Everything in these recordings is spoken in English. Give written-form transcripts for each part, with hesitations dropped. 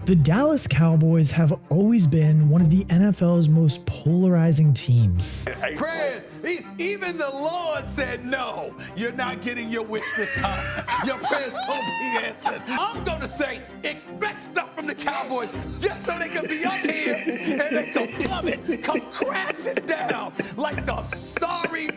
The Dallas Cowboys have always been one of the NFL's most polarizing teams. Prayers, even the Lord said, no, you're not getting your wish this time. Your prayers won't be answered. I'm going to say, expect stuff from the Cowboys just so they can be up here and they can plummet, come crashing down like the sorry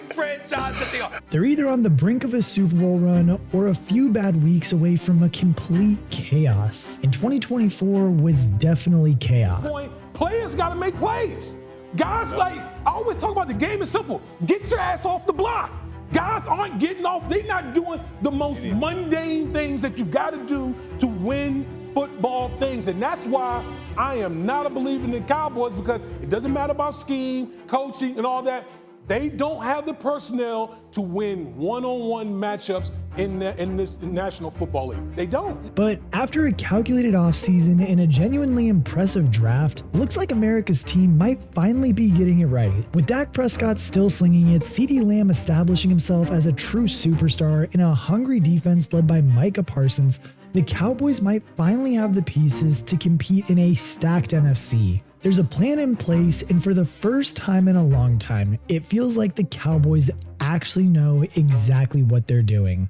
franchise that they are. They're either on the brink of a Super Bowl run or a few bad weeks away from a complete chaos. And 2024 was definitely chaos. Players got to make plays. Guys, like, I always talk about the game is simple. Get your ass off the block. Guys aren't getting off. They're not doing the most mundane things that you got to do to win football things. And that's why I am not a believer in the Cowboys, because it doesn't matter about scheme, coaching, and all that. They don't have the personnel to win one-on-one matchups in this National Football League. They don't. But after a calculated offseason and a genuinely impressive draft, it looks like America's team might finally be getting it right. With Dak Prescott still slinging it, CeeDee Lamb establishing himself as a true superstar in a hungry defense led by Micah Parsons, the Cowboys might finally have the pieces to compete in a stacked NFC. There's a plan in place, and for the first time in a long time, it feels like the Cowboys actually know exactly what they're doing.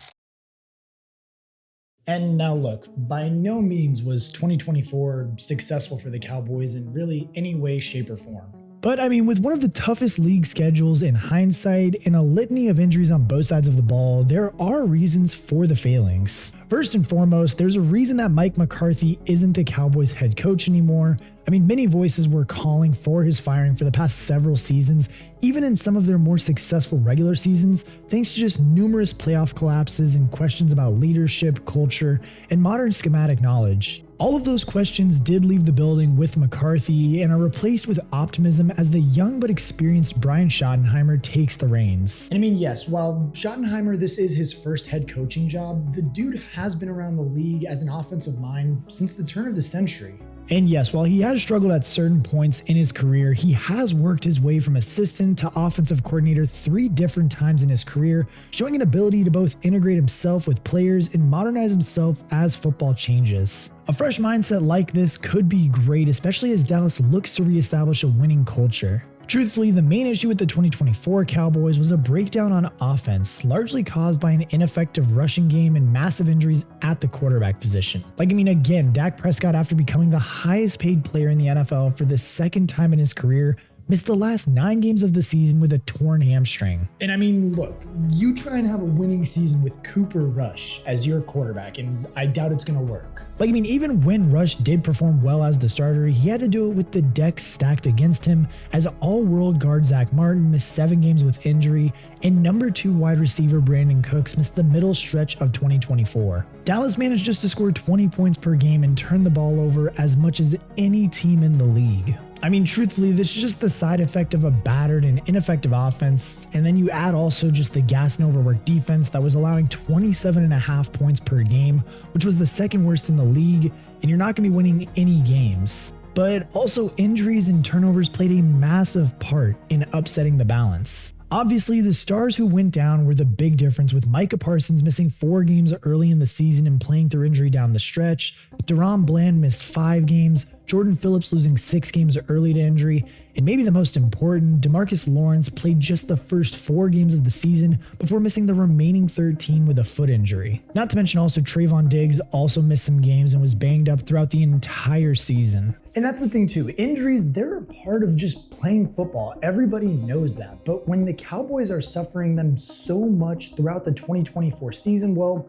And now look, by no means was 2024 successful for the Cowboys in really any way, shape, or form. But I mean, with one of the toughest league schedules in hindsight and a litany of injuries on both sides of the ball, there are reasons for the failings. First and foremost, there's a reason that Mike McCarthy isn't the Cowboys head coach anymore. I mean, many voices were calling for his firing for the past several seasons, even in some of their more successful regular seasons, thanks to just numerous playoff collapses and questions about leadership, culture, and modern schematic knowledge. All of those questions did leave the building with McCarthy and are replaced with optimism as the young but experienced Brian Schottenheimer takes the reins. And I mean, yes, while Schottenheimer, this is his first head coaching job, the dude has been around the league as an offensive mind since the turn of the century. And yes, while he has struggled at certain points in his career, he has worked his way from assistant to offensive coordinator 3 different times in his career, showing an ability to both integrate himself with players and modernize himself as football changes. A fresh mindset like this could be great, especially as Dallas looks to reestablish a winning culture. Truthfully, the main issue with the 2024 Cowboys was a breakdown on offense, largely caused by an ineffective rushing game and massive injuries at the quarterback position. Again, Dak Prescott, after becoming the highest paid player in the NFL for the second time in his career, missed the last 9 games of the season with a torn hamstring. And I mean, look, you try and have a winning season with Cooper Rush as your quarterback, and I doubt it's gonna work. Even when Rush did perform well as the starter, he had to do it with the deck stacked against him, as all-world guard Zach Martin missed 7 games with injury, and number 2 wide receiver Brandon Cooks missed the middle stretch of 2024. Dallas managed just to score 20 points per game and turn the ball over as much as any team in the league. I mean, truthfully, this is just the side effect of a battered and ineffective offense, and then you add also just the gas and overworked defense that was allowing 27.5 points per game, which was the second worst in the league, and you're not going to be winning any games. But also injuries and turnovers played a massive part in upsetting the balance. Obviously, the stars who went down were the big difference, with Micah Parsons missing 4 games early in the season and playing through injury down the stretch. DaRon Bland missed 5 games, Jordan Phillips losing 6 games early to injury, and maybe the most important, DeMarcus Lawrence played just the first 4 games of the season before missing the remaining 13 with a foot injury. Not to mention also Trayvon Diggs also missed some games and was banged up throughout the entire season. And that's the thing too, injuries, they're a part of just playing football. Everybody knows that. But when the Cowboys are suffering them so much throughout the 2024 season, well,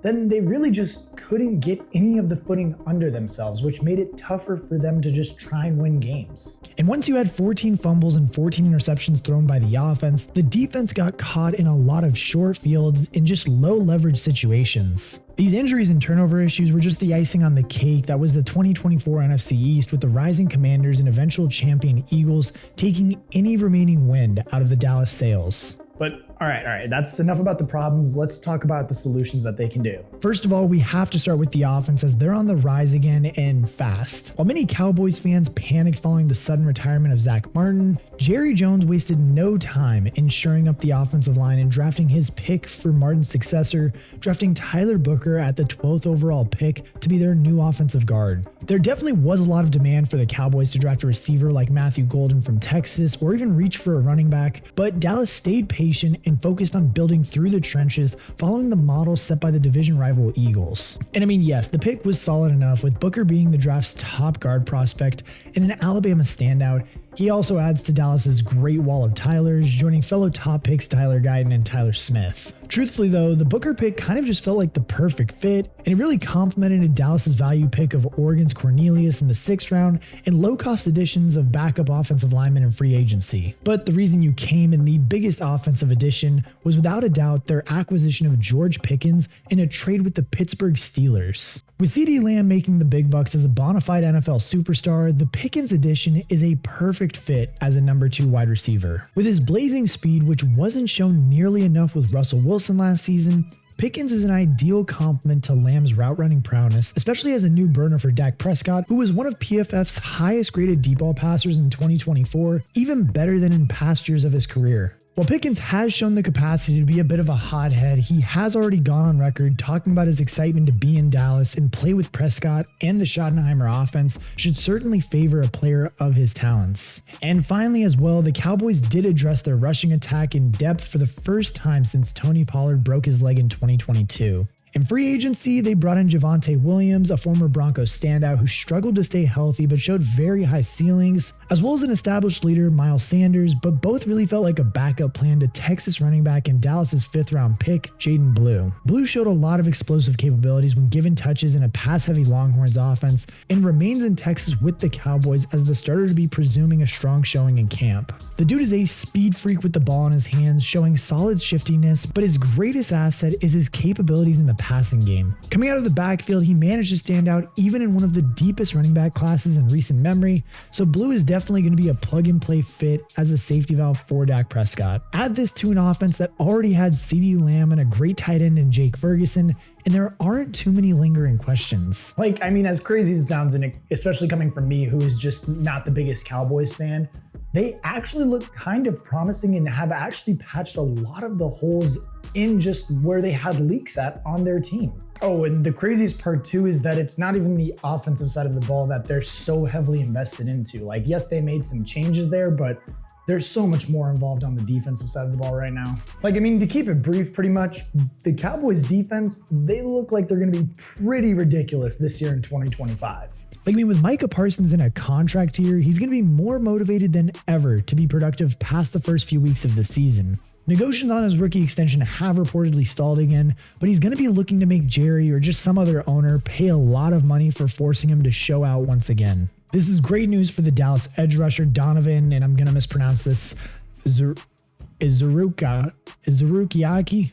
then they really just couldn't get any of the footing under themselves, which made it tougher for them to just try and win games. And once you had 14 fumbles and 14 interceptions thrown by the offense, the defense got caught in a lot of short fields in just low leverage situations. These injuries and turnover issues were just the icing on the cake that was the 2024 NFC East, with the rising Commanders and eventual champion Eagles taking any remaining wind out of the Dallas sails. But All right, that's enough about the problems. Let's talk about the solutions that they can do. First of all, we have to start with the offense as they're on the rise again and fast. While many Cowboys fans panicked following the sudden retirement of Zach Martin, Jerry Jones wasted no time in shoring up the offensive line and drafting his pick for Martin's successor, drafting Tyler Booker at the 12th overall pick to be their new offensive guard. There definitely was a lot of demand for the Cowboys to draft a receiver like Matthew Golden from Texas or even reach for a running back, but Dallas stayed patient and focused on building through the trenches, following the model set by the division rival Eagles. And I mean, yes, the pick was solid enough, with Booker being the draft's top guard prospect and an Alabama standout. He also adds to Dallas's great wall of Tylers, joining fellow top picks Tyler Guyton and Tyler Smith. Truthfully though, the Booker pick kind of just felt like the perfect fit, and it really complemented Dallas's value pick of Oregon's Cornelius in the 6th round and low-cost additions of backup offensive linemen in free agency. But the reason you came in the biggest offensive addition was without a doubt their acquisition of George Pickens in a trade with the Pittsburgh Steelers. With CeeDee Lamb making the big bucks as a bona fide NFL superstar, the Pickens addition is a perfect fit as a number 2 wide receiver. With his blazing speed, which wasn't shown nearly enough with Russell Wilson last season, Pickens is an ideal complement to Lamb's route running prowess, especially as a new burner for Dak Prescott, who was one of PFF's highest graded deep ball passers in 2024, even better than in past years of his career. While Pickens has shown the capacity to be a bit of a hothead, he has already gone on record talking about his excitement to be in Dallas and play with Prescott, and the Schottenheimer offense should certainly favor a player of his talents. And finally as well, the Cowboys did address their rushing attack in depth for the first time since Tony Pollard broke his leg in 2022. In free agency, they brought in Javonte Williams, a former Broncos standout who struggled to stay healthy but showed very high ceilings, as well as an established leader, Miles Sanders, but both really felt like a backup plan to Texas running back and Dallas's 5th round pick, Jaden Blue. Blue showed a lot of explosive capabilities when given touches in a pass-heavy Longhorns offense and remains in Texas with the Cowboys as the starter to be presuming a strong showing in camp. The dude is a speed freak with the ball in his hands, showing solid shiftiness, but his greatest asset is his capabilities in the passing game. Coming out of the backfield, he managed to stand out even in one of the deepest running back classes in recent memory, so Blue is definitely going to be a plug-and-play fit as a safety valve for Dak Prescott. Add this to an offense that already had CeeDee Lamb and a great tight end in Jake Ferguson, and there aren't too many lingering questions. Like, I mean, as crazy as it sounds, and especially coming from me, who is just not the biggest Cowboys fan, they actually look kind of promising and have actually patched a lot of the holes in just where they had leaks at on their team. Oh, and the craziest part too is that it's not even the offensive side of the ball that they're so heavily invested into. Like, yes, they made some changes there, but there's so much more involved on the defensive side of the ball right now. Like, I mean, to keep it brief, pretty much, the Cowboys defense, they look like they're gonna be pretty ridiculous this year in 2025. Like, I mean, with Micah Parsons in a contract year, he's going to be more motivated than ever to be productive past the first few weeks of the season. Negotiations on his rookie extension have reportedly stalled again, but he's going to be looking to make Jerry or just some other owner pay a lot of money for forcing him to show out once again. This is great news for the Dallas edge rusher Donovan, and I'm going to mispronounce this, Izurukiaki?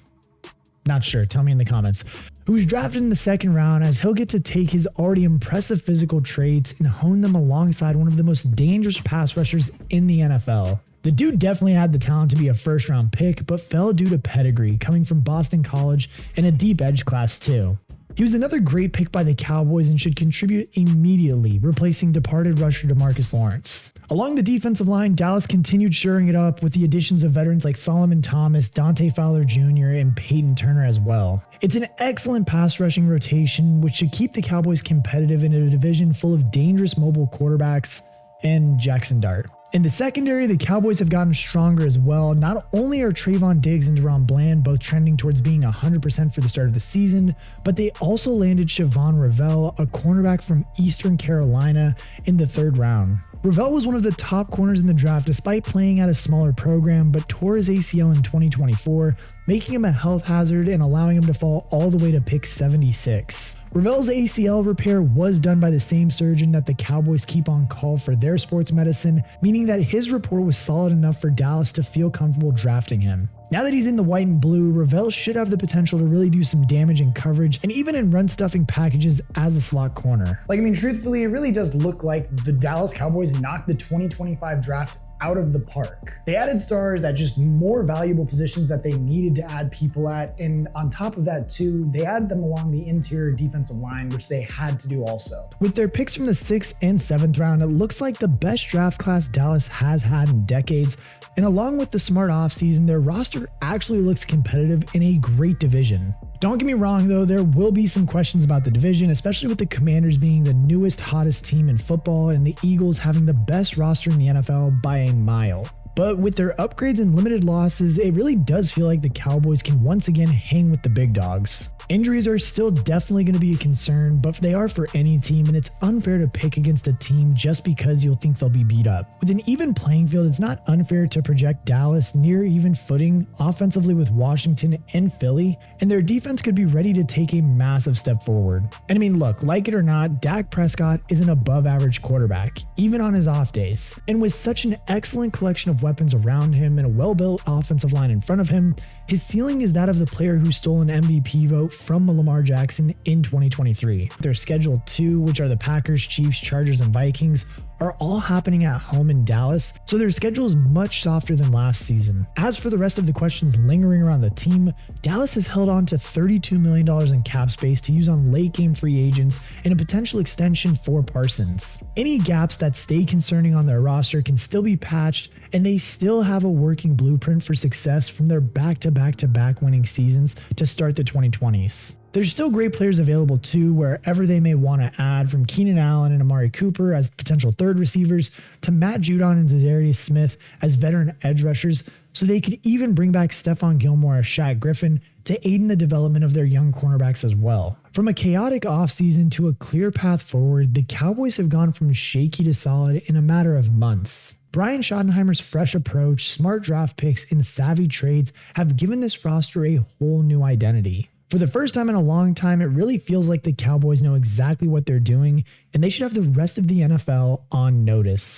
Not sure, tell me in the comments. Who was drafted in the 2nd round, as he'll get to take his already impressive physical traits and hone them alongside one of the most dangerous pass rushers in the NFL. The dude definitely had the talent to be a 1st round pick, but fell due to pedigree, coming from Boston College and a deep edge class too. He was another great pick by the Cowboys and should contribute immediately, replacing departed rusher DeMarcus Lawrence. Along the defensive line, Dallas continued shoring it up with the additions of veterans like Solomon Thomas, Dante Fowler Jr., and Peyton Turner as well. It's an excellent pass rushing rotation, which should keep the Cowboys competitive in a division full of dangerous mobile quarterbacks and Jackson Dart. In the secondary, the Cowboys have gotten stronger as well. Not only are Trayvon Diggs and Deron Bland both trending towards being 100% for the start of the season, but they also landed Siobhan Ravel, a cornerback from Eastern Carolina, in the 3rd round. Ravel was one of the top corners in the draft despite playing at a smaller program, but tore his ACL in 2024, making him a health hazard and allowing him to fall all the way to pick 76. Ravel's ACL repair was done by the same surgeon that the Cowboys keep on call for their sports medicine, meaning that his report was solid enough for Dallas to feel comfortable drafting him. Now that he's in the white and blue, Ravel should have the potential to really do some damage in coverage and even in run stuffing packages as a slot corner. Like, I mean, truthfully, it really does look like the Dallas Cowboys knocked the 2025 draft out of the park. They added stars at just more valuable positions that they needed to add people at, and on top of that too, they added them along the interior defensive line, which they had to do also. With their picks from the 6th and 7th round, it looks like the best draft class Dallas has had in decades, and along with the smart offseason, their roster actually looks competitive in a great division. Don't get me wrong though, there will be some questions about the division, especially with the Commanders being the newest, hottest team in football and the Eagles having the best roster in the NFL by a mile. But with their upgrades and limited losses, it really does feel like the Cowboys can once again hang with the big dogs. Injuries are still definitely going to be a concern, but they are for any team, and it's unfair to pick against a team just because you'll think they'll be beat up. With an even playing field, it's not unfair to project Dallas near even footing offensively with Washington and Philly, and their defense could be ready to take a massive step forward. And I mean, look, like it or not, Dak Prescott is an above average quarterback, even on his off days. And with such an excellent collection of weapons around him and a well-built offensive line in front of him, his ceiling is that of the player who stole an MVP vote from Lamar Jackson in 2023. Their schedule 2, which are the Packers, Chiefs, Chargers, and Vikings, are all happening at home in Dallas, so their schedule is much softer than last season. As for the rest of the questions lingering around the team, Dallas has held on to $32 million in cap space to use on late game free agents and a potential extension for Parsons. Any gaps that stay concerning on their roster can still be patched, and they still have a working blueprint for success from their back-to-back-to-back winning seasons to start the 2020s. There's still great players available too, wherever they may want to add, from Keenan Allen and Amari Cooper as potential third receivers to Matt Judon and Zadarius Smith as veteran edge rushers, so they could even bring back Stephon Gilmore as Shaq Griffin to aid in the development of their young cornerbacks as well. From a chaotic offseason to a clear path forward, the Cowboys have gone from shaky to solid in a matter of months. Brian Schottenheimer's fresh approach, smart draft picks, and savvy trades have given this roster a whole new identity. For the first time in a long time, it really feels like the Cowboys know exactly what they're doing, and they should have the rest of the NFL on notice.